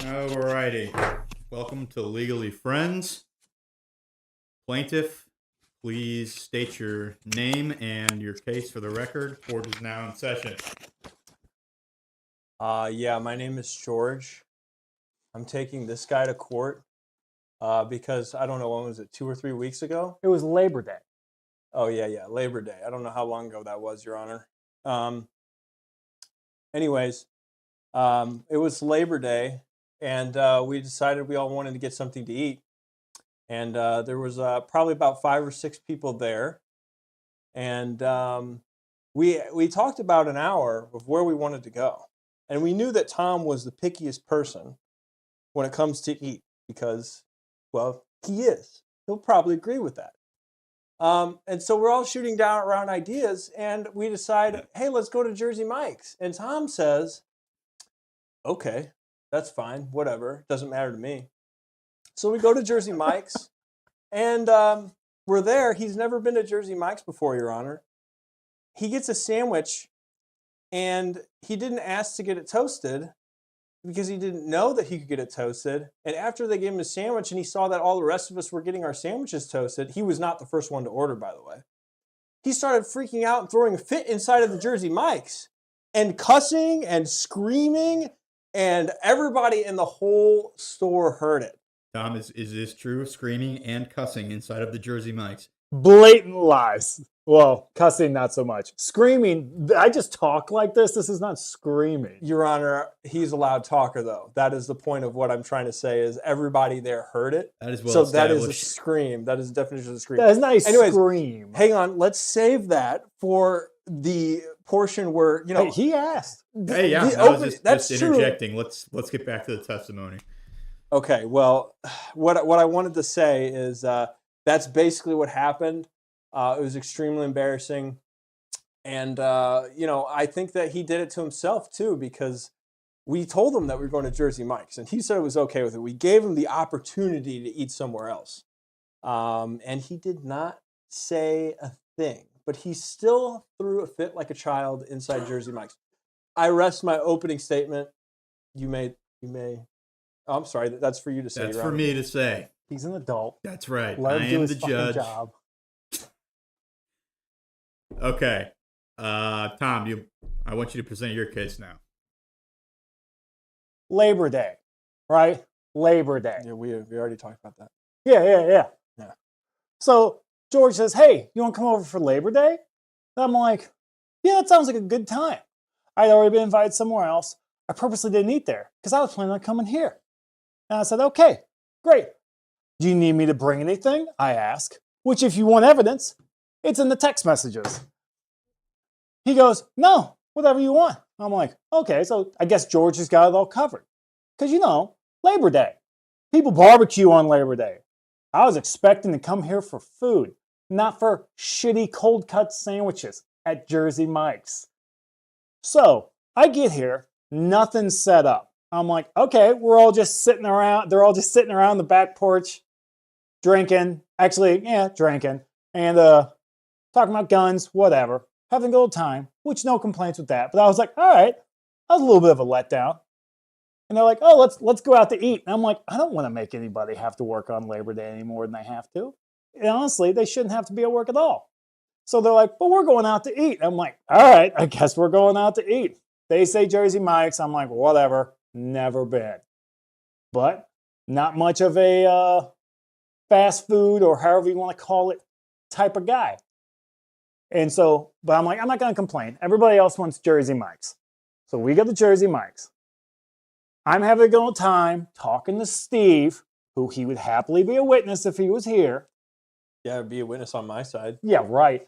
Alrighty. Welcome to Legally Friends. Plaintiff, please state your name and your case for the record. Court is now in session. My name is George. I'm taking this guy to court because I don't know, when was it, 2 or 3 weeks ago? It was Labor Day. Oh, yeah, Labor Day. I don't know how long ago that was, Your Honor. It was Labor Day, and we decided we all wanted to get something to eat. And there was probably about 5 or 6 people there. And we talked about an hour of where we wanted to go. And we knew that Tom was the pickiest person when it comes to eat because, well, he is. He'll probably agree with that. And so we're all shooting down around ideas, and we decide, hey, let's go to Jersey Mike's. And Tom says, okay, that's fine, whatever, doesn't matter to me. So we go to Jersey Mike's, and we're there. He's never been to Jersey Mike's before, Your Honor. He gets a sandwich, and he didn't ask to get it toasted because he didn't know that he could get it toasted. And after they gave him a sandwich and he saw that all the rest of us were getting our sandwiches toasted, he was not the first one to order, by the way. He started freaking out and throwing a fit inside of the Jersey Mike's and cussing and screaming, and everybody in the whole store heard it. Tom, is this true? Screaming and cussing inside of the Jersey Mike's? Blatant lies. Well, cussing, not so much. Screaming, I just talk like this. This is not screaming. Your Honor, he's a loud talker, though. That is the point of what I'm trying to say is everybody there heard it. That is well so established. That is a scream. That is the definition of a scream. That is not a scream. Hang on. Let's save that for the portion where, you know. Hey, he asked. Hey, yeah, I was just interjecting. True. Let's get back to the testimony. Okay, well, what I wanted to say is that's basically what happened. It was extremely embarrassing. And, I think that he did it to himself, too, because we told him that we were going to Jersey Mike's, and he said it was okay with it. We gave him the opportunity to eat somewhere else. And he did not say a thing, but he still threw a fit like a child inside Jersey Mike's. I rest my opening statement. You may. Oh, I'm sorry. That's for you to say. That's for me to say. He's an adult. That's right. Let him do his the judge. Job. Okay. Tom, I want you to present your case now. Labor Day, right? Labor Day. Yeah, we already talked about that. Yeah. So George says, hey, you want to come over for Labor Day? And I'm like, yeah, that sounds like a good time. I'd already been invited somewhere else. I purposely didn't eat there because I was planning on coming here. And I said, okay, great. Do you need me to bring anything? I ask, which if you want evidence, it's in the text messages. He goes, no, whatever you want. I'm like, okay, so I guess George has got it all covered. Because, Labor Day. People barbecue on Labor Day. I was expecting to come here for food, not for shitty cold cut sandwiches at Jersey Mike's. So I get here, nothing's set up. I'm like, okay, we're all just sitting around. They're all just sitting around the back porch, drinking. Drinking. And talking about guns, whatever. Having a good old time, which no complaints with that. But I was like, all right, that was a little bit of a letdown. And they're like, oh, let's go out to eat. And I'm like, I don't want to make anybody have to work on Labor Day any more than they have to. And honestly, they shouldn't have to be at work at all. So they're like, but we're going out to eat. And I'm like, all right, I guess we're going out to eat. They say Jersey Mike's. I'm like, whatever, never been. But not much of a fast food or however you want to call it type of guy. And so, but I'm like, I'm not going to complain. Everybody else wants Jersey Mike's. So we go to Jersey Mike's. I'm having a good time talking to Steve, who he would happily be a witness if he was here. Yeah, be a witness on my side. Yeah, right.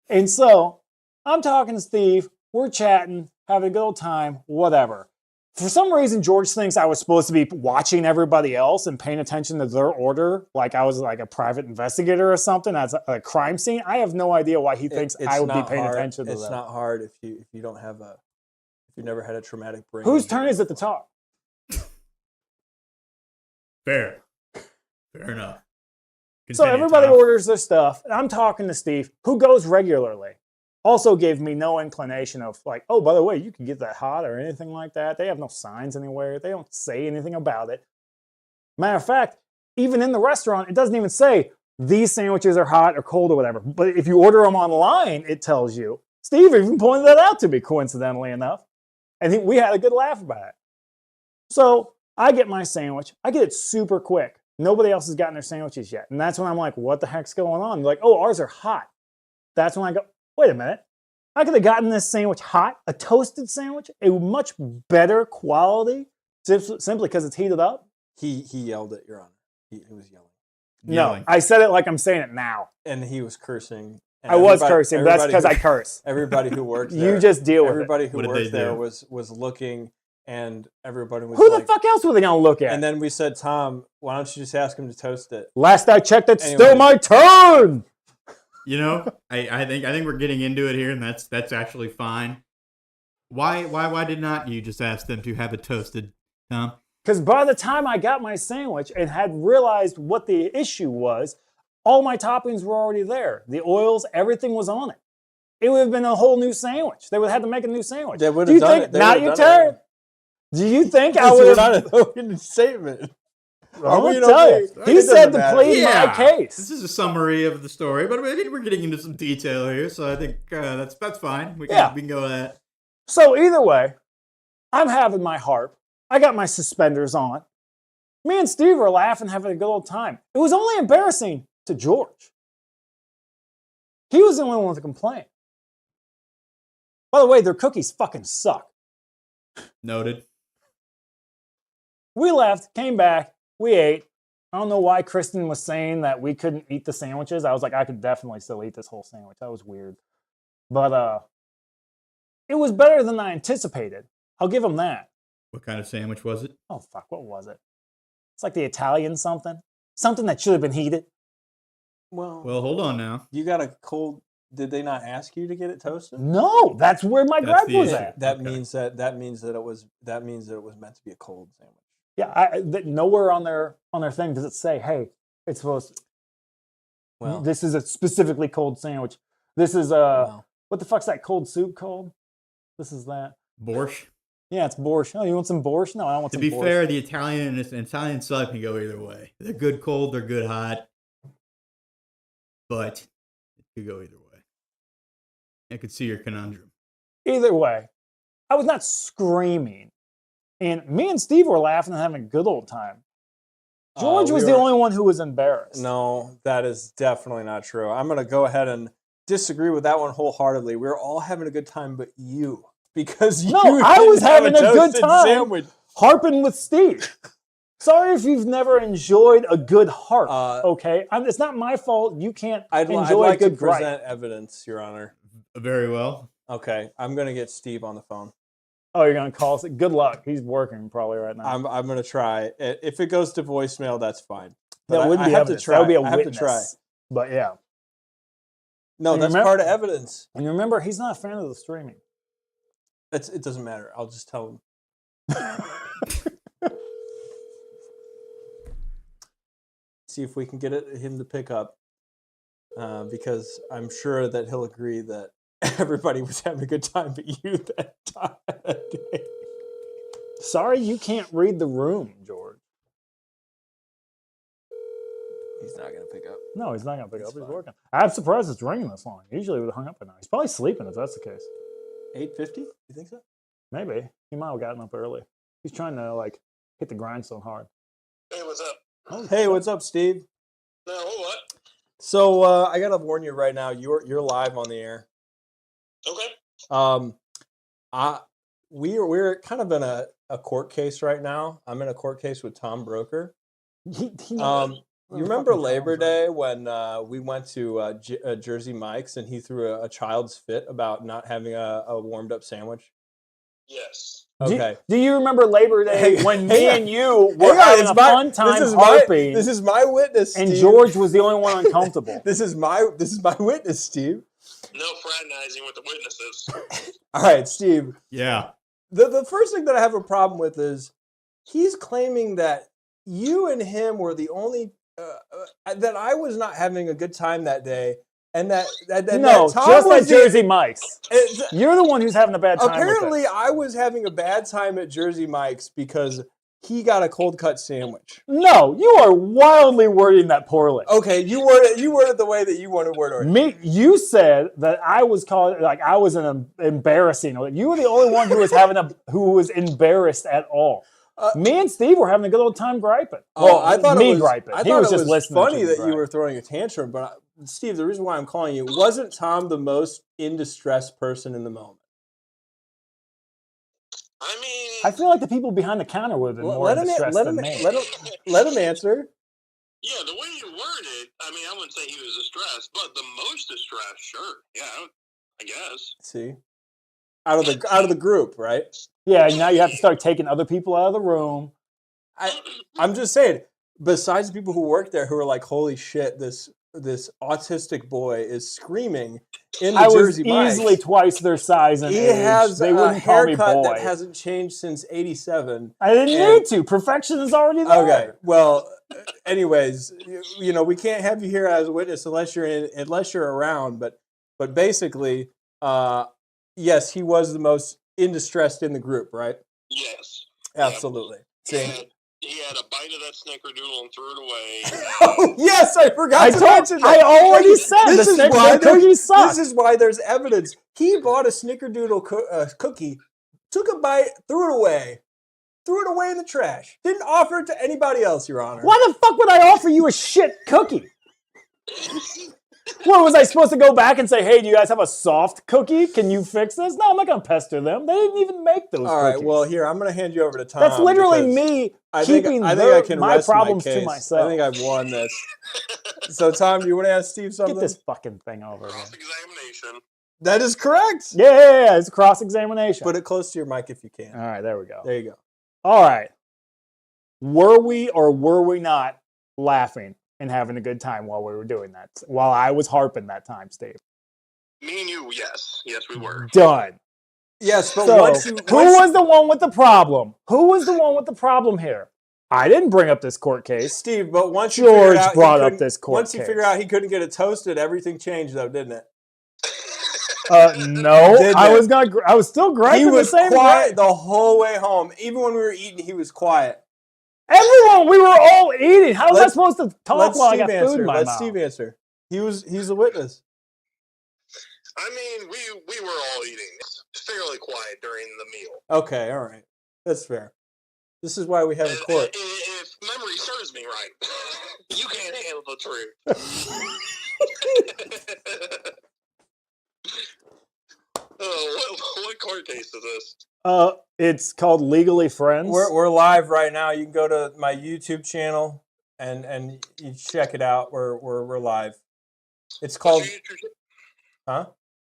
And so I'm talking to Steve. We're chatting, having a good old time, whatever. For some reason, George thinks I was supposed to be watching everybody else and paying attention to their order, like I was like a private investigator or something at a crime scene. I have no idea why he thinks I would be paying attention to that. It's not hard if you don't have if you never had a traumatic brain. Whose turn is it to talk? Fair enough. Continue, so everybody orders their stuff. And I'm talking to Steve, who goes regularly. Also gave me no inclination of like, oh, by the way, you can get that hot or anything like that. They have no signs anywhere. They don't say anything about it. Matter of fact, even in the restaurant, it doesn't even say these sandwiches are hot or cold or whatever. But if you order them online, it tells you. Steve even pointed that out to me, coincidentally enough. And we had a good laugh about it. So I get my sandwich. I get it super quick. Nobody else has gotten their sandwiches yet. And that's when I'm like, what the heck's going on? They're like, oh, ours are hot. That's when I go, wait a minute. I could have gotten this sandwich hot, a toasted sandwich, a much better quality, simply because it's heated up. He yelled at Your Honor. He was yelling. No, I said it like I'm saying it now. And he was cursing. And I was cursing, but that's because I curse. Everybody who works there. You just deal with it. Everybody who works there was looking, and everybody was Who like, the fuck else were they going to look at? And then we said, Tom, why don't you just ask him to toast it? Last I checked, it's still my turn. You know, I think we're getting into it here, and that's actually fine. Why did not you just ask them to have it toasted, Tom? Because by the time I got my sandwich and had realized what the issue was, all my toppings were already there. The oils, everything was on it. It would have been a whole new sandwich. They would have had to make a new sandwich. They would have done it. Not your turn. Do you think I would have not an open statement? I'm going to tell you. He said to plead my case. This is a summary of the story, but I mean, we're getting into some detail here, so I think that's fine. We can go with that. So either way, I'm having my harp. I got my suspenders on. Me and Steve were laughing, having a good old time. It was only embarrassing to George. He was the only one to complain. By the way, their cookies fucking suck. Noted. We left, came back, we ate. I don't know why Kristen was saying that we couldn't eat the sandwiches. I was like, I could definitely still eat this whole sandwich. That was weird. But it was better than I anticipated. I'll give them that. What kind of sandwich was it? Oh, fuck, what was it? It's like the Italian something. Something that should have been heated. Well, hold on now. You got a cold... Did they not ask you to get it toasted? No, that's where my gripe was at. That means that it was meant to be a cold sandwich. Yeah, nowhere on their thing does it say, "Hey, it's supposed to." Well, this is a specifically cold sandwich. This is what the fuck's that cold soup called? This is that borscht. Yeah, it's borscht. Oh, you want some borscht? No, I don't want some borscht. To be fair, the Italian sub can go either way. They're good cold, they're good hot, but it could go either way. I could see your conundrum. Either way, I was not screaming. And me and Steve were laughing and having a good old time. George was the only one who was embarrassed. No, that is definitely not true. I'm going to go ahead and disagree with that one wholeheartedly. We were all having a good time, but you. Because I was having a good time harping with Steve. Sorry if you've never enjoyed a good harp, okay? It's not my fault. You can't enjoy I'd like a good to present evidence, Your Honor. Very well. Okay, I'm going to get Steve on the phone. Oh, you're going to call us? Good luck. He's working probably right now. I'm going to try. If it goes to voicemail, that's fine. But that wouldn't be evidence. That would be a witness. I have to try. But yeah. No, that's part of evidence. And remember, he's not a fan of the streaming. It doesn't matter. I'll just tell him. See if we can get him to pick up. Because I'm sure that he'll agree that everybody was having a good time but you that day. Sorry, you can't read the room, George. He's not going to pick up. No, he's not going to pick up. He's working. I'm surprised it's ringing this long. Usually he would have hung up by now. He's probably sleeping if that's the case. 8:50? You think so? Maybe. He might have gotten up early. He's trying to, hit the grindstone hard. Hey, what's up? Oh, hey, what's up, Steve? No, what? So I gotta warn you right now. You're live on the air. Okay. We're kind of in a court case right now. I'm in a court case with Tom Broker. You remember Labor Day when we went to Jersey Mike's and he threw a child's fit about not having a warmed up sandwich? Yes. Okay. Do you remember Labor Day when me and you were having a fun time harping? This is my witness, Steve. And George was the only one uncomfortable. This is my witness, Steve. No fraternizing with the witnesses. All right, Steve. Yeah. The first thing that I have a problem with is he's claiming that you and him were the only that I was not having a good time that day And no, that just Tom at was Jersey Mike's. It's- You're the one who's having a bad time. Apparently, with it. I was having a bad time at Jersey Mike's because he got a cold cut sandwich. No, you are wildly wording that poorly. Okay, you worded the way that you wanted to word it. Me, you said that I was called like I was embarrassing. You were the only one who was embarrassed at all. Me and Steve were having a good old time griping. Well, I thought me it was, griping. I He thought was it just was listening. funny to that me you gripe. were throwing a tantrum, but Steve, the reason why I'm calling you, wasn't Tom the most in distress person in the moment? I mean, I feel like the people behind the counter would have been more distressed than me. Let him answer. yeah, the way you word it, I mean, I wouldn't say he was distressed, but the most distressed, sure. Yeah, I guess. See, out of the group, right? Yeah, now you have to start taking other people out of the room. I'm just saying. Besides the people who work there, who are like, "Holy shit, this autistic boy is screaming in the I was Jersey Mike's." easily twice their size and He age. has They a wouldn't call me haircut boy. that hasn't changed since '87. I didn't and- need to. Perfection is already there. Okay, well, anyways, you know, we can't have you here as a witness unless you're around. But basically, yes, he was the most in distress in the group, right? Yes. Absolutely. He had a bite of that snickerdoodle and threw it away. Oh, yes, I forgot to mention that. I already said This the is why Snickers cookies suck. This is why there's evidence. He bought a snickerdoodle cookie, took a bite, threw it away in the trash. Didn't offer it to anybody else, Your Honor. Why the fuck would I offer you a shit cookie? What, was I supposed to go back and say, hey, do you guys have a soft cookie? Can you fix this? No, I'm not going to pester them. They didn't even make those All right, cookies. well, here, I'm going to hand you over to Tom. That's literally because me I think keeping I can my rest problems my to case. myself. I think I've won this. So, Tom, do you want to ask Steve something? Get this fucking thing over here. Cross-examination. That is correct. Yeah, it's cross-examination. Put it close to your mic if you can. All right, there we go. There you go. All right. Were we or were we not laughing and having a good time while we were doing that? While I was harping that time, Steve. Me and you, yes. Yes, we were. Done. Yes, but So, once who was the one with the problem? Who was the one with the problem here? I didn't bring up this court case. Steve, but once you George figured out brought up this court once he case. figured out he couldn't get it toasted, everything changed, though, didn't it? No, Did I it? was still griping He was the same quiet way. the whole way home. Even when we were eating, he was quiet. Everyone, we were all eating. How was I Let's- supposed to talk Let while I Steve got answer. food in my Let mouth? Steve answer. He's a witness. I mean, we were all eating. Fairly quiet during the meal. Okay, all right. That's fair. This is why we have a court. If memory serves me right, you can't handle the truth. What court case is this? It's called Legally Friends. We're live right now. You can go to my YouTube channel and you check it out. We're live. It's called What's your YouTube channel? huh?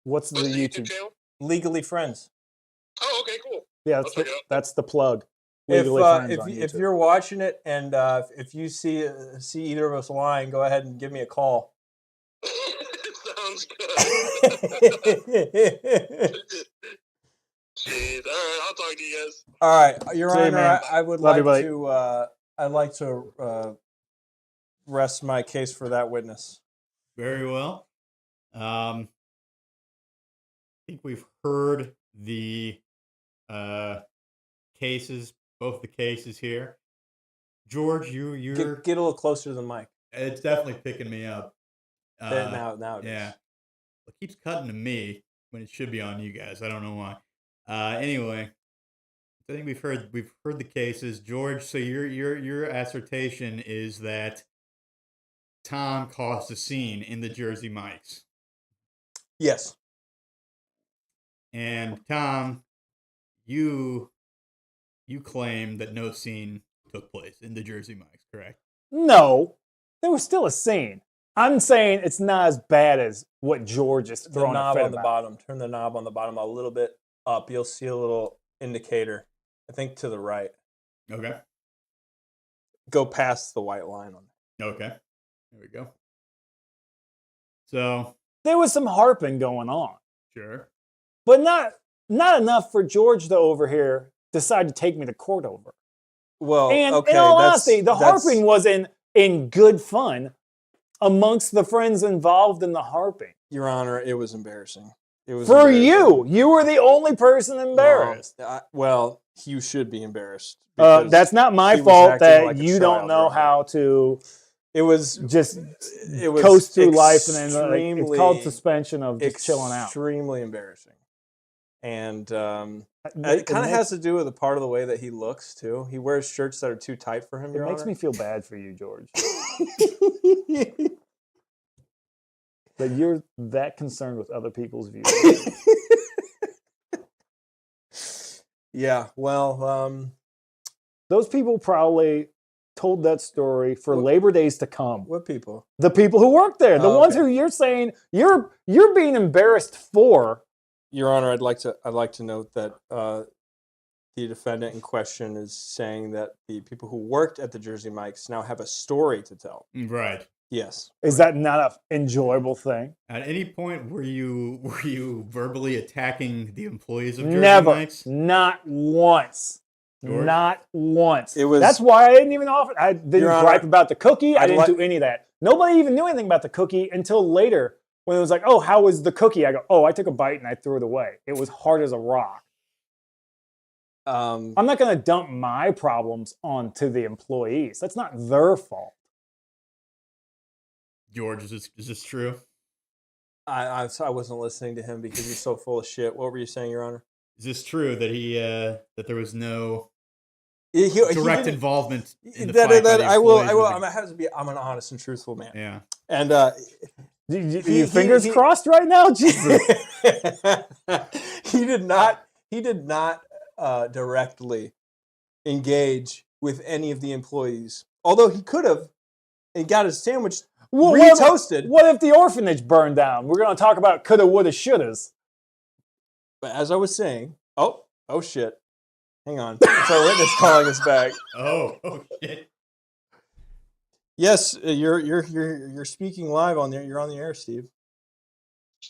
What's the What's YouTube? channel? Legally Friends. Oh, okay, cool. Yeah, I'll check it out. that's the plug. If Legally Friends on if YouTube. you're watching it and if you see either of us lying, go ahead and give me a call. Sounds good. Jeez. All right, I'll talk to you guys. All right, Your See you, Honor, man. I would Love you, like buddy. to I'd like to rest my case for that witness. Very well. I think we've heard the cases, both the cases here. George, you're Get a little closer to the mic. it's definitely picking me up. Now it is. Yeah. It keeps cutting to me when it should be on you guys. I don't know why. Anyway, I think we've heard the cases. George, so your assertion is that Tom caused a scene in the Jersey Mike's. Yes. And Tom, you claim that no scene took place in the Jersey Mike's, correct? No, there was still a scene. I'm saying it's not as bad as what George is The throwing knob a fit on the about. bottom. Turn the knob on the bottom a little bit up. You'll see a little indicator. I think to the right. Okay. Go past the white line on it. Okay. There we go. So, There was some harping going on, sure. but not enough for George to over here decide to take me to court over. Well, And okay, in all that's- honesty, the that's- harping was in good fun amongst the friends involved in the harping. Your Honor, it was embarrassing. It was For embarrassing. you were the only person embarrassed. Well, you should be embarrassed. That's not my he was fault acting that like a you don't child, know Your Honor. how to It was just it was coast through life, and then it's extremely- called suspension of just chilling out. Extremely embarrassing. And it kind of has to do with the part of the way that he looks too. He wears shirts that are too tight for him. It Your makes Honor. me feel bad for you, George. That you're that concerned with other people's views. Yeah. Well, Those people probably told that story for Labor Days to come. what people? The people who work there, the Oh, ones okay. who you're saying you're being embarrassed for. Your Honor, I'd like to note that the defendant in question is saying that the people who worked at the Jersey Mike's now have a story to tell. Right. Yes. Is that not an enjoyable thing? At any point were you verbally attacking the employees of Jersey Never, Mike's? not once. George? Not once. It was- That's why I didn't even offer. I didn't Your Honor, gripe about the cookie. I I'd didn't like- do any of that. Nobody even knew anything about the cookie until later when it was like, "Oh, how was the cookie?" I go, "Oh, I took a bite and I threw it away. It was hard as a rock." I'm not going to dump my problems onto the employees. That's not their fault. George, is this true? I wasn't listening to him because he's so full of shit. What were you saying, Your Honor? Is this true that he that there was no He direct didn't- involvement in the fight by the I will. employees I'm an honest and truthful man. Yeah. And Your fingers crossed right now? Jesus. he did not directly engage with any of the employees, although he could have and got his sandwich retoasted. What if the orphanage burned down? We're going to talk about coulda, woulda, shouldas. But as I was saying, oh shit, hang on, it's our witness calling us back. Oh shit. Yes, you're speaking live on there. You're on the air, Steve.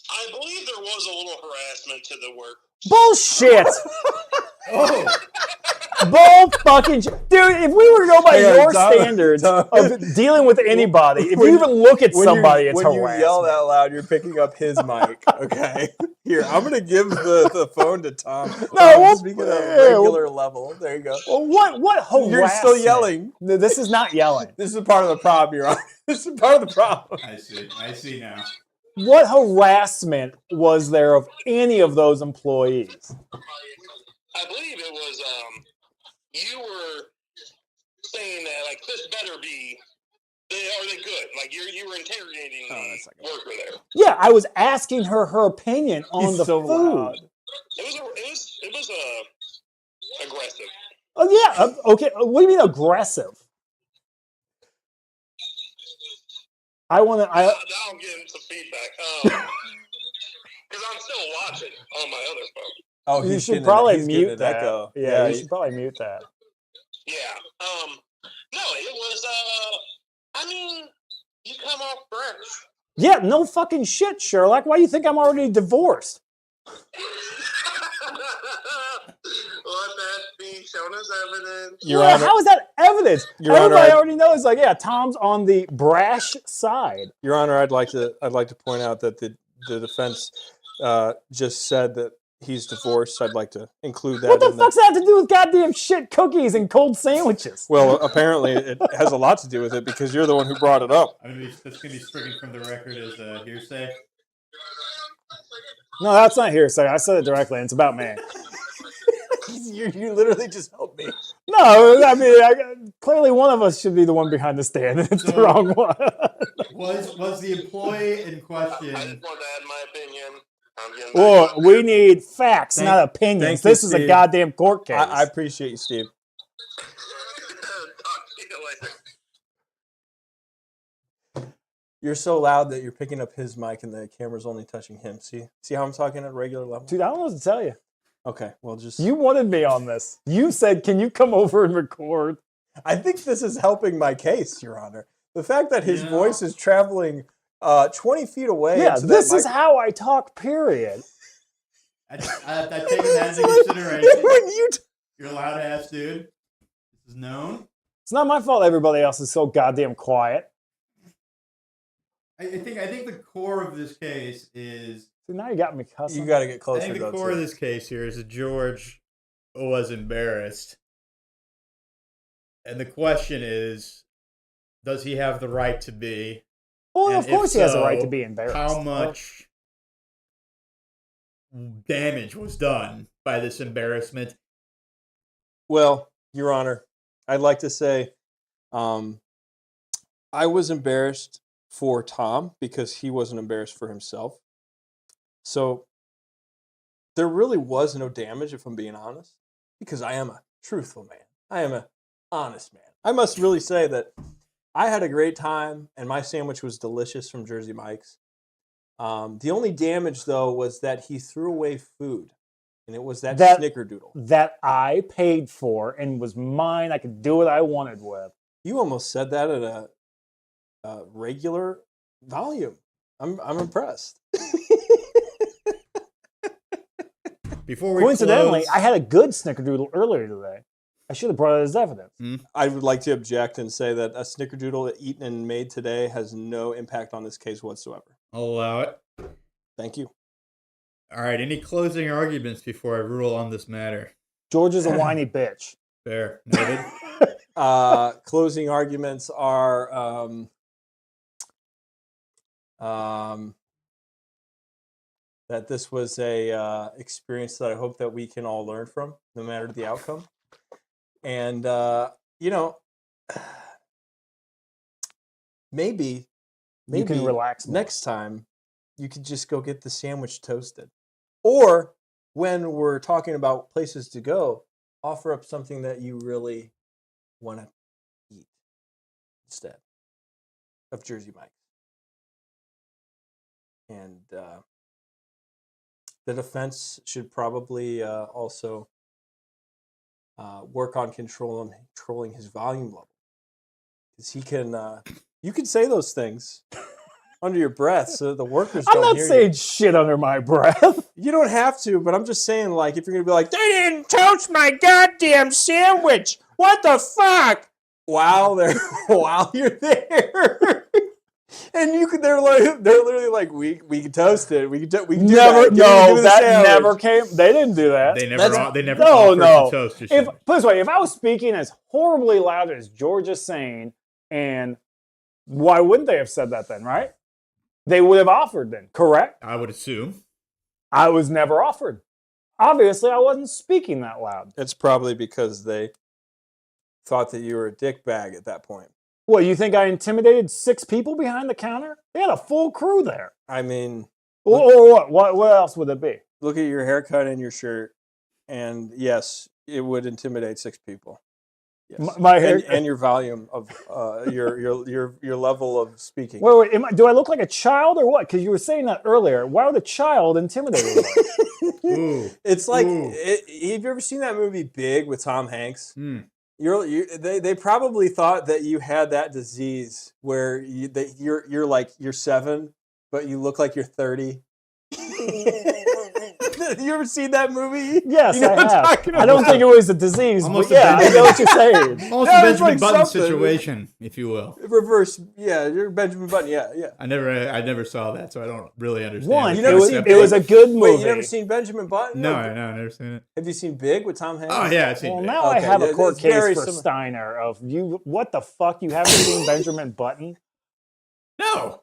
I believe there was a little harassment to the work. Bullshit. Oh. Bull fucking dude, if we were to go by Hey, your Tom- standards Tom- of dealing with anybody, if When- you even look at When somebody, you, it's when harassment. you yell that loud, you're picking up his mic. Okay, here I'm gonna give the phone to Tom. No, speaking at a regular level. There you go. Well, what harassment? You're still yelling. No, this is not yelling. This is part of the problem, Your Honor. This is part of the problem. I see now. What harassment was there of any of those employees? I believe it was you were saying that like this better be are they good? Like you were interrogating the worker there. Yeah, I was asking her opinion on He's the so food. loud. It was aggressive. Oh yeah, okay. What do you mean aggressive? I'll get into feedback because I'm still watching on my other phone. Oh, You he's should getting probably he's getting mute an that. echo. Yeah, you should probably mute that. Yeah. No, it was. I mean, you come off fresh. Yeah, no fucking shit, Sherlock. Why do you think I'm already divorced? Let that be shown as evidence. Your Well, Honor, how is that evidence? Your Honor, Everybody already knows. Like, yeah, Tom's on the brash side. Your Honor, I'd like to point out that the defense just said that he's divorced. I'd like to include that. What the in fuck's that have to do with goddamn shit cookies and cold sandwiches? Well, apparently it has a lot to do with it because you're the one who brought it up. That's gonna be stricken from the record as hearsay. No, that's not hearsay. I said it directly, and it's about me. You literally just helped me. No, I mean, clearly one of us should be the one behind the stand, and it's the wrong one. Was the employee in question? I just want to add my opinion. I'm getting Well, back. we need facts, not opinions. thank you, This is a Steve. goddamn court case. I appreciate you, Steve. Talk to you later. You're so loud that you're picking up his mic and the camera's only touching him. See how I'm talking at regular level? Dude, I don't know what to tell you. Okay, well just You wanted me on this. You said, can you come over and record? I think this is helping my case, Your Honor. The fact that his Yeah. voice is traveling 20 feet away. Yeah, into this that is how I talk, period. I take that into consideration. when you You're a loud ass dude. This is known. It's not my fault everybody else is so goddamn quiet. I think the core of this case is. So now you got me cussing. You got to get I closer. think the core of this case here is that George was embarrassed, and the question is, does he have the right to be? Well, And of course if he has a right so, to be embarrassed. How much damage was done by this embarrassment? Well, Your Honor, I'd like to say I was embarrassed for Tom because he wasn't embarrassed for himself. So there really was no damage, if I'm being honest, because I am a truthful man. I am an honest man. I must really say that I had a great time, and my sandwich was delicious from Jersey Mike's. The only damage, though, was that he threw away food, and it was that snickerdoodle. That I paid for and was mine. I could do what I wanted with. You almost said that at a regular volume. I'm impressed. Before we Coincidentally, close, I had a good snickerdoodle earlier today. I should have brought it as evidence. I would like to object and say that a snickerdoodle eaten and made today has no impact on this case whatsoever. I'll allow it. Thank you. All right. Any closing arguments before I rule on this matter? George is a whiny bitch. Fair. Noted. Closing arguments are that this was a experience that I hope that we can all learn from, no matter the outcome. And maybe You can relax more. next time you could just go get the sandwich toasted, or when we're talking about places to go, offer up something that you really want to eat instead of Jersey Mike's. And the defense should probably also work on controlling his volume level, because he can. You can say those things under your breath, so the workers I'm don't not hear saying you. shit under my breath. You don't have to, but I'm just saying, like, if you're gonna be like, they didn't toast my goddamn sandwich. What the fuck? While you're there. And they're literally like, we can toast it. We can do Never, that. no, Give me the that sandwich. never came. They didn't do that. They never offered no. to toast your If sandwich. put it this way, if I was speaking as horribly loud as George is saying, and why wouldn't they have said that then, right? They would have offered then, correct? I would assume. I was never offered. Obviously, I wasn't speaking that loud. It's probably because they thought that you were a dickbag at that point. What, you think I intimidated 6 people behind the counter? They had a full crew there. I mean, Or what? What else would it be? look at your haircut and your shirt, and yes, it would intimidate 6 people. Yes. My hair and your volume of your level of speaking. Wait, do I look like a child or what? Because you were saying that earlier. Why would a child intimidate me? Ooh. It's like, Ooh. have you ever seen that movie Big with Tom Hanks? Mm. They probably thought that you had that disease where you're 7, but you look like you're 30. You ever seen that movie? Yes, You know I what I'm have. talking I don't about? think it was a disease, Almost but a yeah, I Benjamin- know what you're saying. Almost Yeah, a it's Benjamin like Button something. situation, if you will. Reverse, yeah, you're Benjamin Button, yeah. I never saw that, so I don't really understand. One, You it never was, seen it was a good movie. Wait, you never seen Benjamin Button? No, I've never seen it. Have you seen Big with Tom Hanks? Oh yeah, I've seen Well, it. now I Okay, have a it's court very case for similar. Steiner of you. What the fuck? You haven't seen Benjamin Button? No,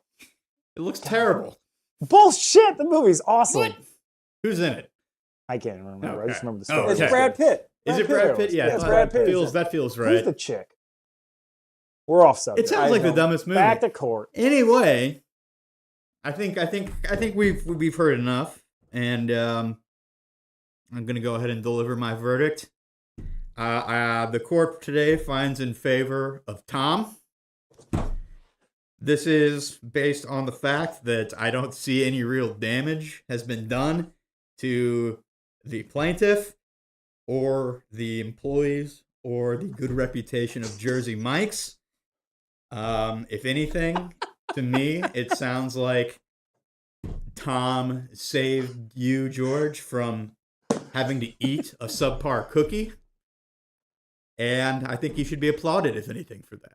it looks terrible. Bullshit! The movie's awesome. What? Who's in it? I can't remember. I Okay. just remember the Oh, story. It's okay. Brad Pitt. Is it Brad Pitt? Yeah, it's Brad Pitt. That feels Who's right. the chick? We're off subject. It sounds like the dumbest movie. Back to court. Anyway, I think we've heard enough, and I'm gonna go ahead and deliver my verdict. The court today finds in favor of Tom. This is based on the fact that I don't see any real damage has been done to the plaintiff or the employees or the good reputation of Jersey Mike's. If anything, to me, it sounds like Tom saved you, George, from having to eat a subpar cookie. And I think he should be applauded, if anything, for that.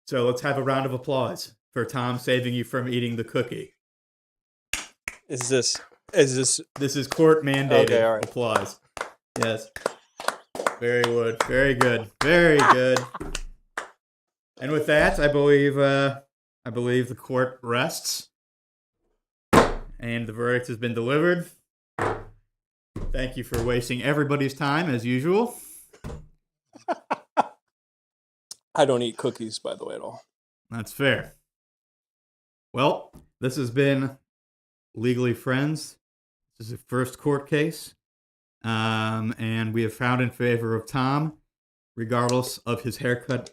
So let's have a round of applause for Tom saving you from eating the cookie. Is this This is court mandated Okay, all right. applause. Yes. Very good. Very good. Very good. And with that, I believe the court rests. And the verdict has been delivered. Thank you for wasting everybody's time as usual. I don't eat cookies, by the way, at all. That's fair. Well, this has been Legally Friends. This is the first court case. And we have found in favor of Tom, regardless of his haircut